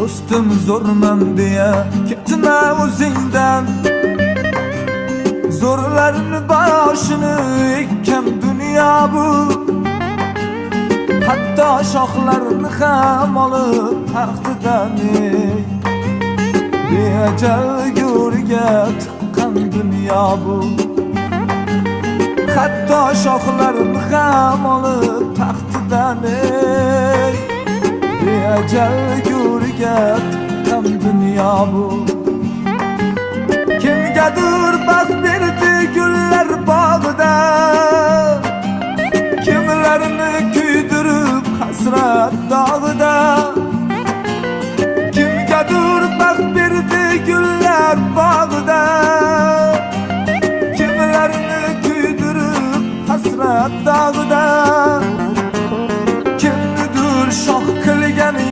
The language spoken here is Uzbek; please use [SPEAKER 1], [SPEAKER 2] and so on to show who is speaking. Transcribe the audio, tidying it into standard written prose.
[SPEAKER 1] Dostum zorman diye gitme o'zingdan. Zo'rlarni boshini ekkan dunyo bu. Hatto shoxlarini ham olib taxtidan beajal go'rga tiqqan dunyo bu. Hatto shoxlarini ham olib taxtidan beajal go'rga tiqqan dunyo bu. Kimgadir baxt berdi gullar bog'ida, kimlarni kuydirib hasrat dog'ida.